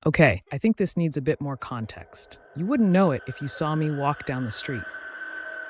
Okay, I think this needs a bit more context. You wouldn't know it if you saw me walk down the street,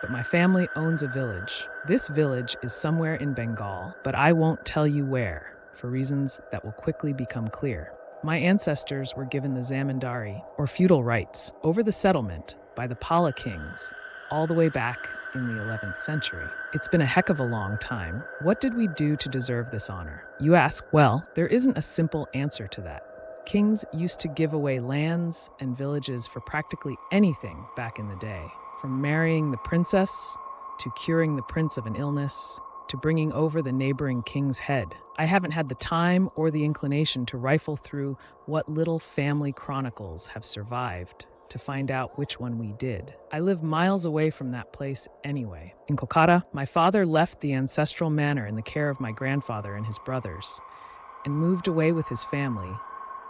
but my family owns a village. This village is somewhere in Bengal, but I won't tell you where, for reasons that will quickly become clear. My ancestors were given the zamindari, or feudal rights, over the settlement by the Pala kings, all the way back in the 11th century. It's been a heck of a long time. What did we do to deserve this honor? You ask. Well, there isn't a simple answer to that. Kings used to give away lands and villages for practically anything back in the day, from marrying the princess to curing the prince of an illness to bringing over the neighboring king's head. I haven't had the time or the inclination to rifle through what little family chronicles have survived to find out which one we did. I live miles away from that place anyway. In Kolkata, my father left the ancestral manor in the care of my grandfather and his brothers and moved away with his family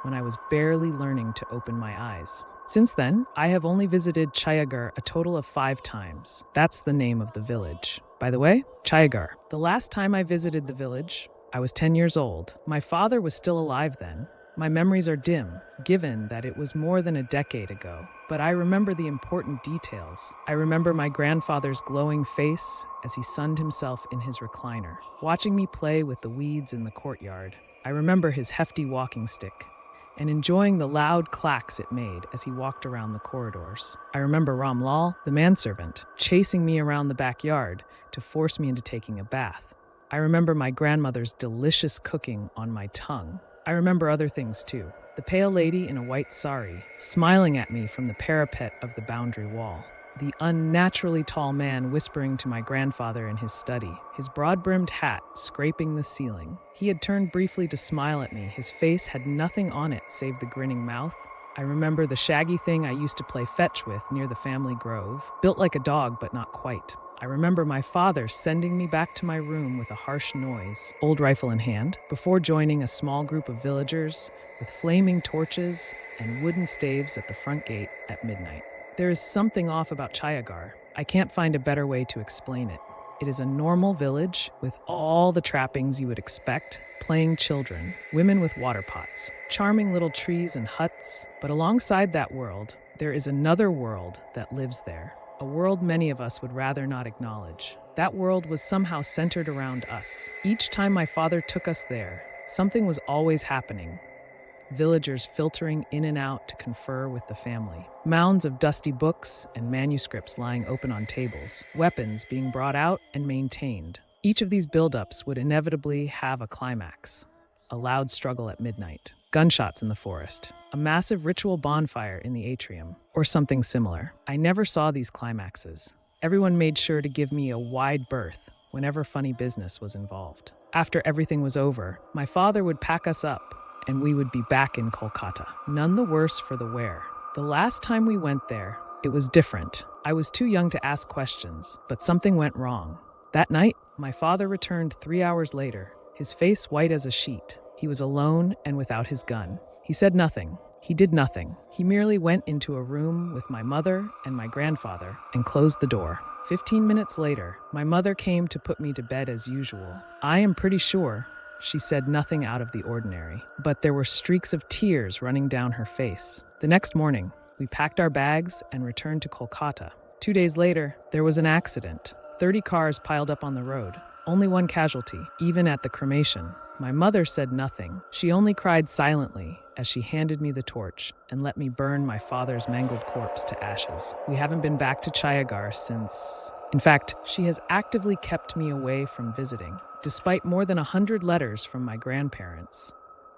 when I was barely learning to open my eyes. Since then, I have only visited Chhayagarh a total of 5 times. That's the name of the village. By the way, Chhayagarh. The last time I visited the village, I was 10 years old. My father was still alive then. My memories are dim, given that it was more than a decade ago. But I remember the important details. I remember my grandfather's glowing face as he sunned himself in his recliner, watching me play with the weeds in the courtyard. I remember his hefty walking stick and enjoying the loud clacks it made as he walked around the corridors. I remember Ram Lal, the manservant, chasing me around the backyard to force me into taking a bath. I remember my grandmother's delicious cooking on my tongue. I remember other things too. The pale lady in a white sari, smiling at me from the parapet of the boundary wall. The unnaturally tall man whispering to my grandfather in his study, his broad-brimmed hat scraping the ceiling. He had turned briefly to smile at me. His face had nothing on it save the grinning mouth. I remember the shaggy thing I used to play fetch with near the family grove, built like a dog but not quite. I remember my father sending me back to my room with a harsh noise, old rifle in hand, before joining a small group of villagers with flaming torches and wooden staves at the front gate at midnight. There is something off about Chhayagarh. I can't find a better way to explain it. It is a normal village with all the trappings you would expect: playing children, women with water pots, charming little trees and huts. But alongside that world, there is another world that lives there. A world many of us would rather not acknowledge. That world was somehow centered around us. Each time my father took us there, something was always happening. Villagers filtering in and out to confer with the family. Mounds of dusty books and manuscripts lying open on tables. Weapons being brought out and maintained. Each of these buildups would inevitably have a climax. A loud struggle at midnight. Gunshots in the forest. A massive ritual bonfire in the atrium. Or something similar. I never saw these climaxes. Everyone made sure to give me a wide berth whenever funny business was involved. After everything was over, my father would pack us up and we would be back in Kolkata. None the worse for the wear. The last time we went there, it was different. I was too young to ask questions, but something went wrong. That night, my father returned 3 hours later, his face white as a sheet. He was alone and without his gun. He said nothing. He did nothing. He merely went into a room with my mother and my grandfather and closed the door. 15 minutes later, my mother came to put me to bed as usual. I am pretty sure she said nothing out of the ordinary, but there were streaks of tears running down her face. The next morning, we packed our bags and returned to Kolkata. 2 days later, there was an accident. 30 cars piled up on the road. Only one casualty, even at the cremation. My mother said nothing. She only cried silently as she handed me the torch and let me burn my father's mangled corpse to ashes. We haven't been back to Chhayagarh since. In fact, she has actively kept me away from visiting. Despite more than 100 letters from my grandparents,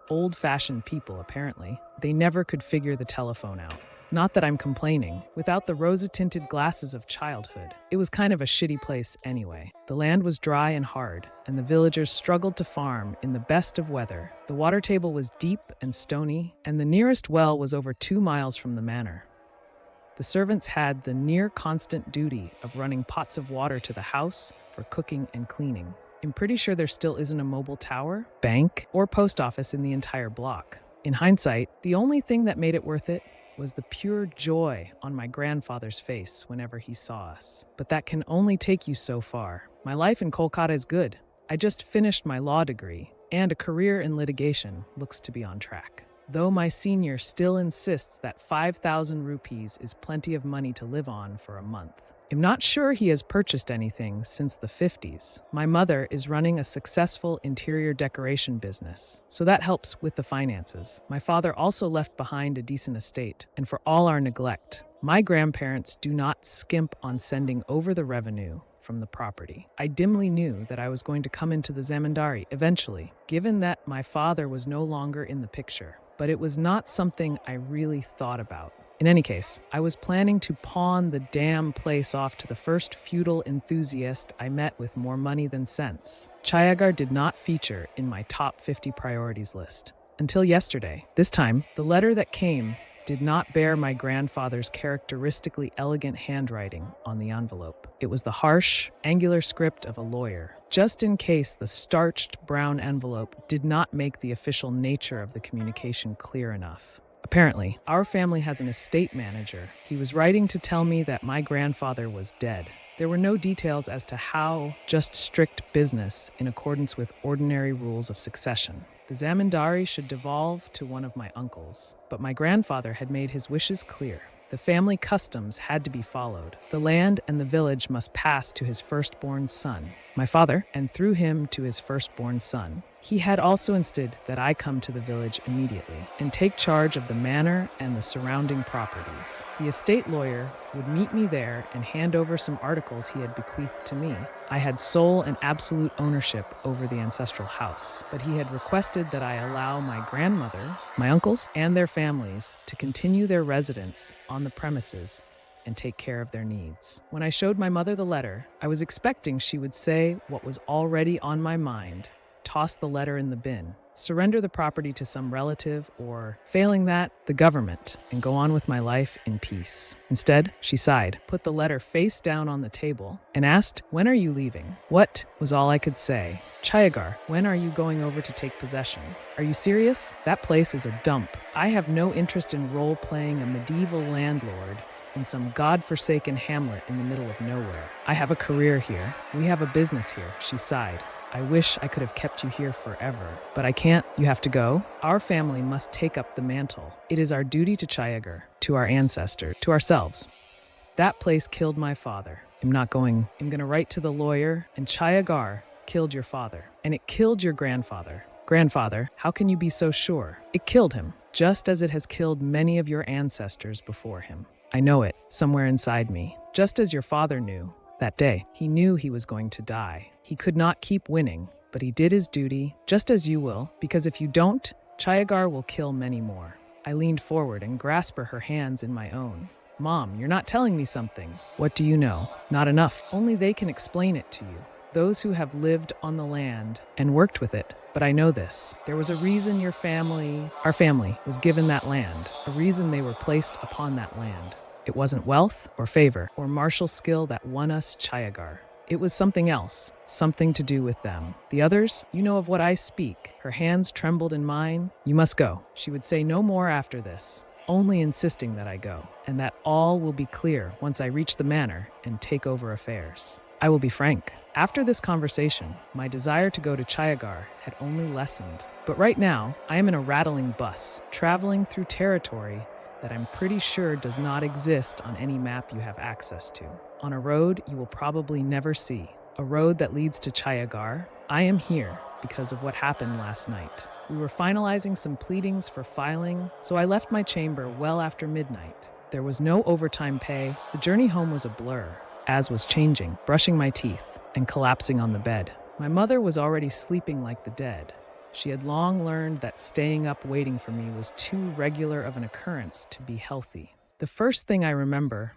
old-fashioned people apparently, they never could figure the telephone out. Not that I'm complaining. Without the rosy-tinted glasses of childhood, it was kind of a shitty place anyway. The land was dry and hard, and the villagers struggled to farm in the best of weather. The water table was deep and stony, and the nearest well was over 2 miles from the manor. The servants had the near-constant duty of running pots of water to the house for cooking and cleaning. I'm pretty sure there still isn't a mobile tower, bank, or post office in the entire block. In hindsight, the only thing that made it worth it was the pure joy on my grandfather's face whenever he saw us. But that can only take you so far. My life in Kolkata is good. I just finished my law degree, and a career in litigation looks to be on track. though my senior still insists that 5,000 rupees is plenty of money to live on for a month. I'm not sure he has purchased anything since the 50s. My mother is running a successful interior decoration business, so that helps with the finances. My father also left behind a decent estate, and for all our neglect, my grandparents do not skimp on sending over the revenue from the property. I dimly knew that I was going to come into the zamindari eventually, given that my father was no longer in the picture, but it was not something I really thought about. In any case, I was planning to pawn the damn place off to the first feudal enthusiast I met with more money than sense. Chhayagarh did not feature in my top 50 priorities list. Until yesterday. This time, the letter that came did not bear my grandfather's characteristically elegant handwriting on the envelope. It was the harsh, angular script of a lawyer. Just in case the starched brown envelope did not make the official nature of the communication clear enough. Apparently, our family has an estate manager. He was writing to tell me that my grandfather was dead. There were no details as to how, just strict business in accordance with ordinary rules of succession. The zamindari should devolve to one of my uncles, but my grandfather had made his wishes clear. The family customs had to be followed. The land and the village must pass to his firstborn son, my father, and through him to his firstborn son. He had also insisted that I come to the village immediately and take charge of the manor and the surrounding properties. The estate lawyer would meet me there and hand over some articles he had bequeathed to me. I had sole and absolute ownership over the ancestral house, but he had requested that I allow my grandmother, my uncles, and their families to continue their residence on the premises and take care of their needs. When I showed my mother the letter, I was expecting she would say what was already on my mind: toss the letter in the bin, surrender the property to some relative, or, failing that, the government, and go on with my life in peace. Instead, she sighed, put the letter face down on the table, and asked, "When are you leaving?" What was all I could say. "Chhayagarh, when are you going over to take possession?" "Are you serious? That place is a dump. I have no interest in role-playing a medieval landlord in some godforsaken hamlet in the middle of nowhere. I have a career here. We have a business here," she sighed. "I wish I could have kept you here forever, but I can't. You have to go. Our family must take up the mantle. It is our duty to Chhayagarh, to our ancestors, to ourselves. That place killed my father. I'm going to write to the lawyer, and Chhayagarh killed your father, and it killed your grandfather. Grandfather, how can you be so sure? It killed him, just as it has killed many of your ancestors before him. I know it, somewhere inside me, just as your father knew. That day, he knew he was going to die. He could not keep winning, but he did his duty, just as you will, because if you don't, Chhayagarh will kill many more." I leaned forward and grasped her hands in my own. "Mom, you're not telling me something." "What do you know?" "Not enough. Only they can explain it to you. Those who have lived on the land and worked with it. But I know this. There was a reason our family, was given that land, a reason they were placed upon that land. It wasn't wealth or favor or martial skill that won us Chhayagarh. It was something else, something to do with them. The others, you know of what I speak." Her hands trembled in mine. "You must go." She would say no more after this, only insisting that I go, and that all will be clear once I reach the manor and take over affairs. I will be frank. After this conversation, my desire to go to Chhayagarh had only lessened. But right now, I am in a rattling bus, traveling through territory that I'm pretty sure does not exist on any map you have access to. On a road you will probably never see. A road that leads to Chhayagarh. I am here because of what happened last night. We were finalizing some pleadings for filing, so I left my chamber well after midnight. There was no overtime pay. The journey home was a blur, as was changing, brushing my teeth, and collapsing on the bed. My mother was already sleeping like the dead. She had long learned that staying up waiting for me was too regular of an occurrence to be healthy. The first thing I remember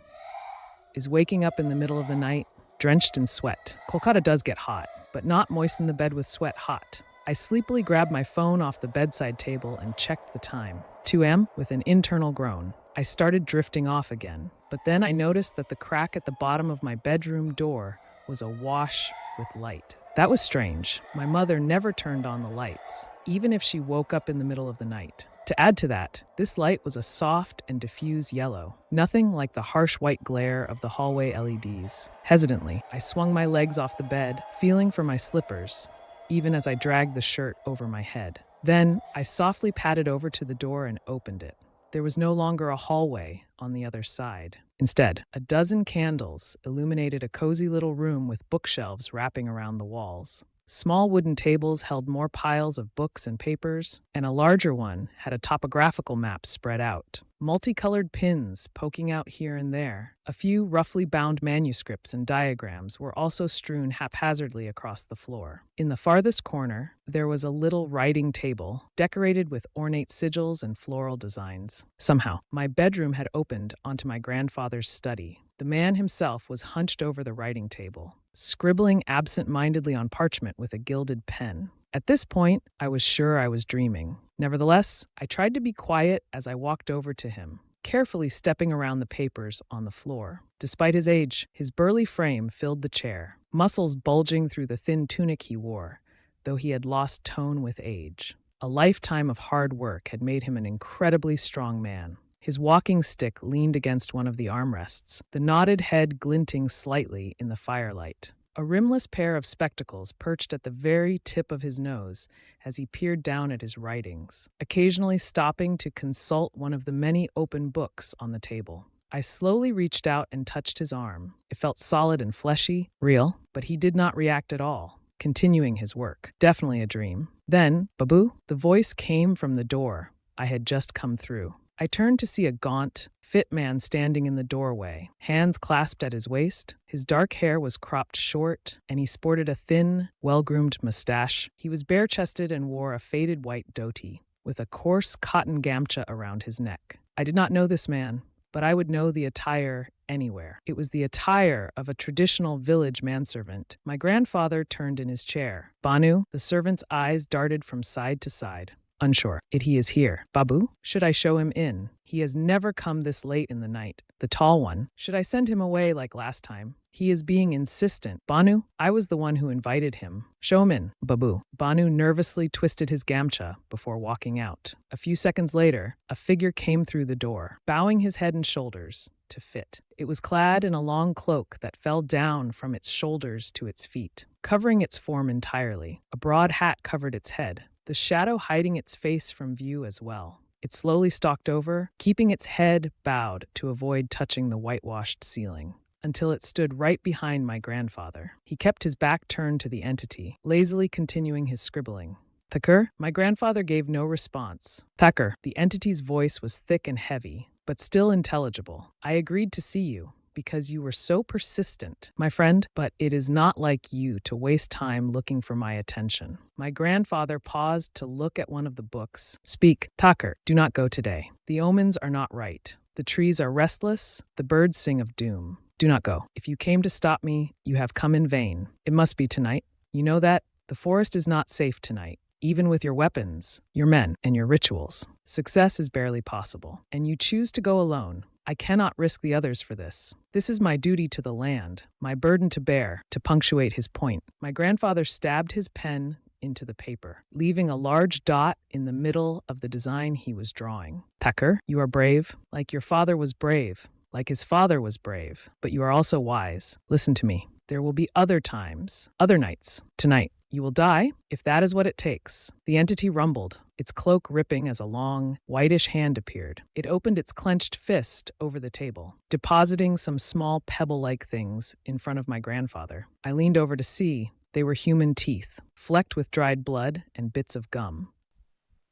is waking up in the middle of the night, drenched in sweat. Kolkata does get hot, but not moisten the bed with sweat hot. I sleepily grabbed my phone off the bedside table and checked the time. 2 a.m. with an internal groan. I started drifting off again, but then I noticed that the crack at the bottom of my bedroom door was awash with light. That was strange. My mother never turned on the lights, even if she woke up in the middle of the night. To add to that, this light was a soft and diffuse yellow, nothing like the harsh white glare of the hallway LEDs. Hesitantly, I swung my legs off the bed, feeling for my slippers, even as I dragged the shirt over my head. Then I softly padded over to the door and opened it. There was no longer a hallway on the other side. Instead, a dozen candles illuminated a cozy little room with bookshelves wrapping around the walls. Small wooden tables held more piles of books and papers, and a larger one had a topographical map spread out. Multicolored pins poking out here and there. A few roughly bound manuscripts and diagrams were also strewn haphazardly across the floor. In the farthest corner, there was a little writing table, decorated with ornate sigils and floral designs. Somehow, my bedroom had opened onto my grandfather's study. The man himself was hunched over the writing table, scribbling absent-mindedly on parchment with a gilded pen. At this point, I was sure I was dreaming. Nevertheless, I tried to be quiet as I walked over to him, carefully stepping around the papers on the floor. Despite his age, his burly frame filled the chair, muscles bulging through the thin tunic he wore, though he had lost tone with age. A lifetime of hard work had made him an incredibly strong man. His walking stick leaned against one of the armrests, the knotted head glinting slightly in the firelight. A rimless pair of spectacles perched at the very tip of his nose as he peered down at his writings, occasionally stopping to consult one of the many open books on the table. I slowly reached out and touched his arm. It felt solid and fleshy, real, but he did not react at all, continuing his work. Definitely a dream. Then, Babu, the voice came from the door I had just come through. I turned to see a gaunt, fit man standing in the doorway, hands clasped at his waist. His dark hair was cropped short, and he sported a thin, well-groomed mustache. He was bare-chested and wore a faded white dhoti, with a coarse cotton gamcha around his neck. I did not know this man, but I would know the attire anywhere. It was the attire of a traditional village manservant. My grandfather turned in his chair. Banu, the servant's eyes darted from side to side. Unsure. He is here. Babu, should I show him in? He has never come this late in the night. The tall one. Should I send him away like last time? He is being insistent. Banu, I was the one who invited him. Show him in. Babu. Banu nervously twisted his gamcha before walking out. A few seconds later, a figure came through the door, bowing his head and shoulders to fit. It was clad in a long cloak that fell down from its shoulders to its feet, covering its form entirely. A broad hat covered its head, the shadow hiding its face from view as well. It slowly stalked over, keeping its head bowed to avoid touching the whitewashed ceiling, until it stood right behind my grandfather. He kept his back turned to the entity, lazily continuing his scribbling. Thakur? My grandfather gave no response. Thakur. The entity's voice was thick and heavy, but still intelligible. I agreed to see you because you were so persistent, my friend, but it is not like you to waste time looking for my attention. My grandfather paused to look at one of the books. Speak, Thakur, do not go today. The omens are not right. The trees are restless, the birds sing of doom. Do not go. If you came to stop me, you have come in vain. It must be tonight. You know that? The forest is not safe tonight. Even with your weapons, your men, and your rituals, success is barely possible. And you choose to go alone. I cannot risk the others for this. This is my duty to the land, my burden to bear, to punctuate his point. My grandfather stabbed his pen into the paper, leaving a large dot in the middle of the design he was drawing. Thakur, you are brave, like your father was brave, like his father was brave, but you are also wise. Listen to me. There will be other times, other nights. Tonight, you will die, if that is what it takes. The entity rumbled, its cloak ripping as a long, whitish hand appeared. It opened its clenched fist over the table, depositing some small pebble-like things in front of my grandfather. I leaned over to see. They were human teeth, flecked with dried blood and bits of gum.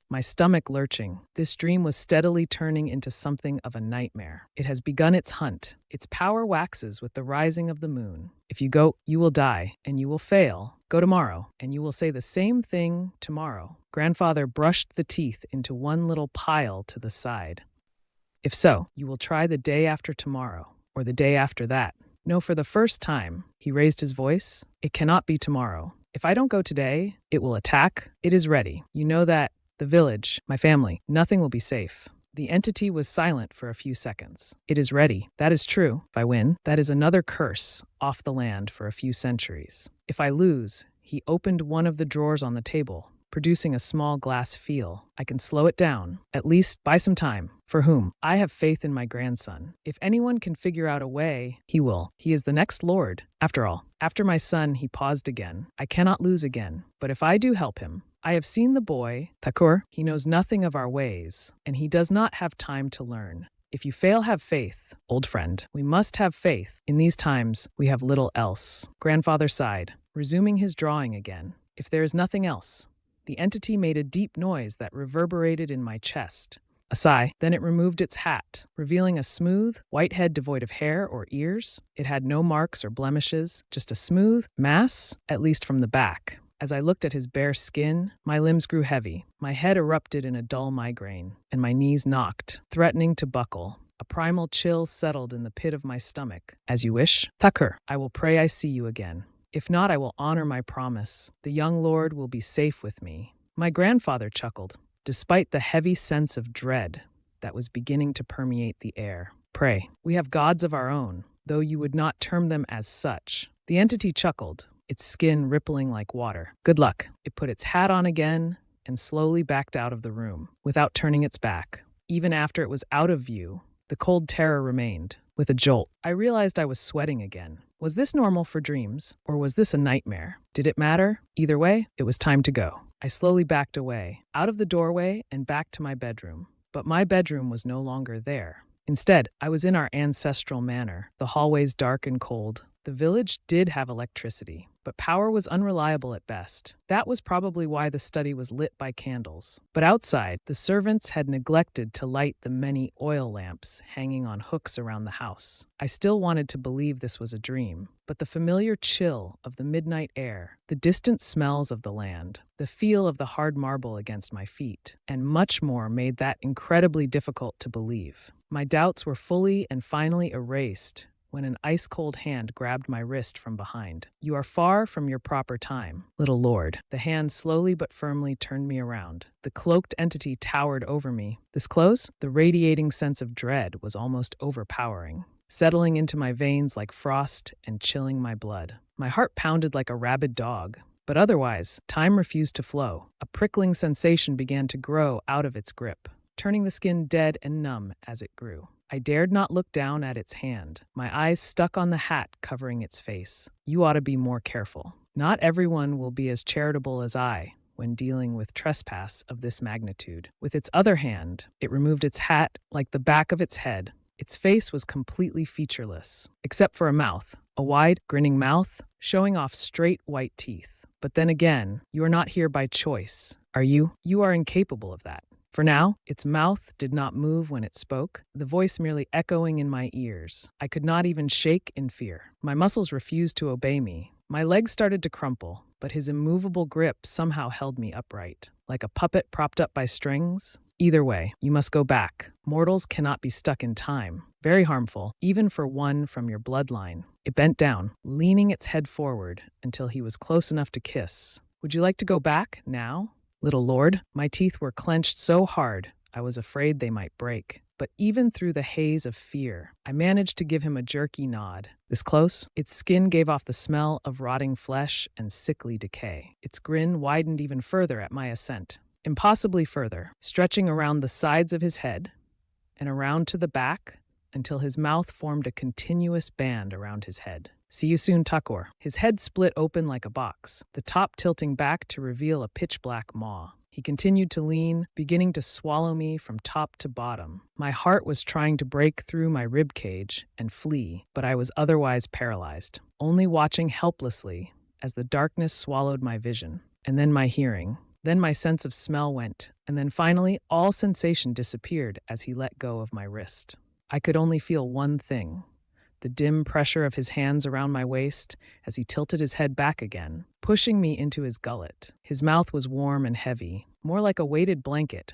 My stomach lurching. This dream was steadily turning into something of a nightmare. It has begun its hunt. Its power waxes with the rising of the moon. If you go, you will die, and you will fail. Go tomorrow, and you will say the same thing tomorrow. Grandfather brushed the teeth into one little pile to the side. If so, you will try the day after tomorrow, or the day after that. No, for the first time, he raised his voice. It cannot be tomorrow. If I don't go today, it will attack. It is ready. You know that. The village, my family, nothing will be safe. The entity was silent for a few seconds. It is ready. That is true. If I win, that is another curse off the land for a few centuries. If I lose, he opened one of the drawers on the table, producing a small glass phial. I can slow it down, at least buy some time. For whom? I have faith in my grandson. If anyone can figure out a way, he will. He is the next lord. After all, after my son, he paused again. I cannot lose again. But if I do help him, I have seen the boy, Thakur. He knows nothing of our ways, and he does not have time to learn. If you fail, have faith, old friend. We must have faith. In these times, we have little else. Grandfather sighed, resuming his drawing again. If there is nothing else. The entity made a deep noise that reverberated in my chest. A sigh, then it removed its hat, revealing a smooth, white head devoid of hair or ears. It had no marks or blemishes, just a smooth mass, at least from the back. As I looked at his bare skin, my limbs grew heavy. My head erupted in a dull migraine, and my knees knocked, threatening to buckle. A primal chill settled in the pit of my stomach. As you wish, Thakur, I will pray I see you again. If not, I will honor my promise. The young lord will be safe with me. My grandfather chuckled, despite the heavy sense of dread that was beginning to permeate the air. Pray, we have gods of our own, though you would not term them as such. The entity chuckled, its skin rippling like water. Good luck. It put its hat on again and slowly backed out of the room, without turning its back. Even after it was out of view, the cold terror remained. With a jolt, I realized I was sweating again. Was this normal for dreams, or was this a nightmare? Did it matter? Either way, it was time to go. I slowly backed away, out of the doorway and back to my bedroom. But my bedroom was no longer there. Instead, I was in our ancestral manor, the hallways dark and cold. The village did have electricity, but power was unreliable at best. That was probably why the study was lit by candles. But outside, the servants had neglected to light the many oil lamps hanging on hooks around the house. I still wanted to believe this was a dream, but the familiar chill of the midnight air, the distant smells of the land, the feel of the hard marble against my feet, and much more made that incredibly difficult to believe. My doubts were fully and finally erased when an ice-cold hand grabbed my wrist from behind. You are far from your proper time, little lord. The hand slowly but firmly turned me around. The cloaked entity towered over me. This close, the radiating sense of dread was almost overpowering, settling into my veins like frost and chilling my blood. My heart pounded like a rabid dog. But otherwise, time refused to flow. A prickling sensation began to grow out of its grip, turning the skin dead and numb as it grew. I dared not look down at its hand, my eyes stuck on the hat covering its face. You ought to be more careful. Not everyone will be as charitable as I when dealing with trespass of this magnitude. With its other hand, it removed its hat like the back of its head. Its face was completely featureless, except for a mouth, a wide, grinning mouth, showing off straight white teeth. But then again, you are not here by choice, are you? You are incapable of that. For now, its mouth did not move when it spoke, the voice merely echoing in my ears. I could not even shake in fear. My muscles refused to obey me. My legs started to crumple, but his immovable grip somehow held me upright, like a puppet propped up by strings. Either way, you must go back. Mortals cannot be stuck in time. Very harmful, even for one from your bloodline. It bent down, leaning its head forward until he was close enough to kiss. Would you like to go back now? Little lord, my teeth were clenched so hard, I was afraid they might break. But even through the haze of fear, I managed to give him a jerky nod. This close, its skin gave off the smell of rotting flesh and sickly decay. Its grin widened even further at my assent, impossibly further, stretching around the sides of his head and around to the back until his mouth formed a continuous band around his head. See you soon, Thakur. His head split open like a box, the top tilting back to reveal a pitch-black maw. He continued to lean, beginning to swallow me from top to bottom. My heart was trying to break through my rib cage and flee, but I was otherwise paralyzed, only watching helplessly as the darkness swallowed my vision, and then my hearing. Then my sense of smell went, and then finally all sensation disappeared as he let go of my wrist. I could only feel one thing: the dim pressure of his hands around my waist as he tilted his head back again, pushing me into his gullet. His mouth was warm and heavy, more like a weighted blanket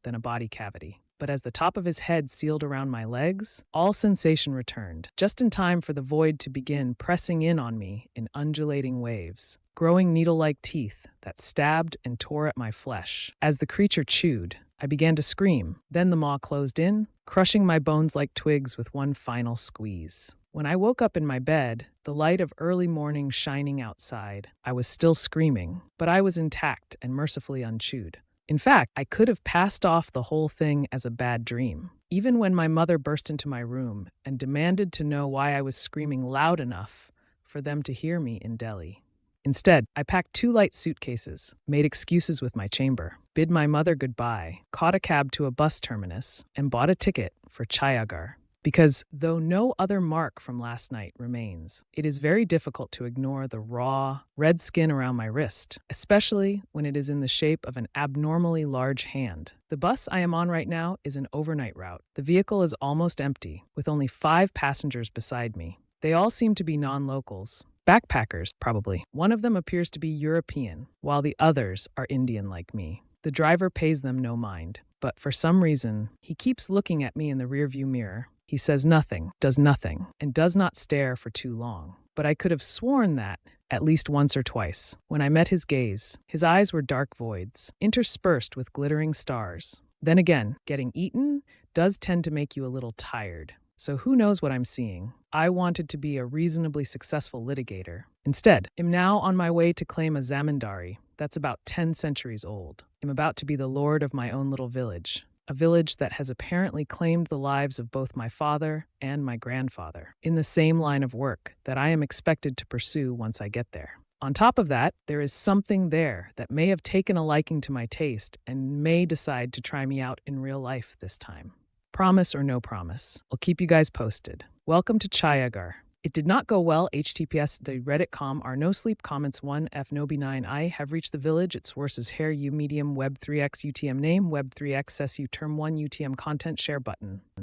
than a body cavity. But as the top of his head sealed around my legs, all sensation returned, just in time for the void to begin pressing in on me in undulating waves, growing needle-like teeth that stabbed and tore at my flesh. As the creature chewed, I began to scream. Then the maw closed in, crushing my bones like twigs with one final squeeze. When I woke up in my bed, the light of early morning shining outside, I was still screaming, but I was intact and mercifully unchewed. In fact, I could have passed off the whole thing as a bad dream. Even when my mother burst into my room and demanded to know why I was screaming loud enough for them to hear me in Delhi. Instead, I packed 2 light suitcases, made excuses with my chamber, bid my mother goodbye, caught a cab to a bus terminus, and bought a ticket for Chhayagarh. Because though no other mark from last night remains, it is very difficult to ignore the raw, red skin around my wrist, especially when it is in the shape of an abnormally large hand. The bus I am on right now is an overnight route. The vehicle is almost empty, with only 5 passengers beside me. They all seem to be non-locals. Backpackers, probably. One of them appears to be European, while the others are Indian like me. The driver pays them no mind, but for some reason, he keeps looking at me in the rearview mirror. He says nothing, and does not stare for too long. But I could have sworn that, at least once or twice, when I met his gaze, his eyes were dark voids, interspersed with glittering stars. Then again, getting eaten does tend to make you a little tired. So who knows what I'm seeing? I wanted to be a reasonably successful litigator. Instead, I'm now on my way to claim a zamindari that's about 10 centuries old. I'm about to be the lord of my own little village, a village that has apparently claimed the lives of both my father and my grandfather, in the same line of work that I am expected to pursue once I get there. On top of that, there is something there that may have taken a liking to my taste and may decide to try me out in real life this time. Promise or no promise, I'll keep you guys posted. Welcome to Chhayagarh. It did not go well. HTTPS the Reddit.com are no sleep comments 1F no B9 I have reached the village. Its sources hair U medium web 3x UTM name web 3x SU term 1 UTM content share button.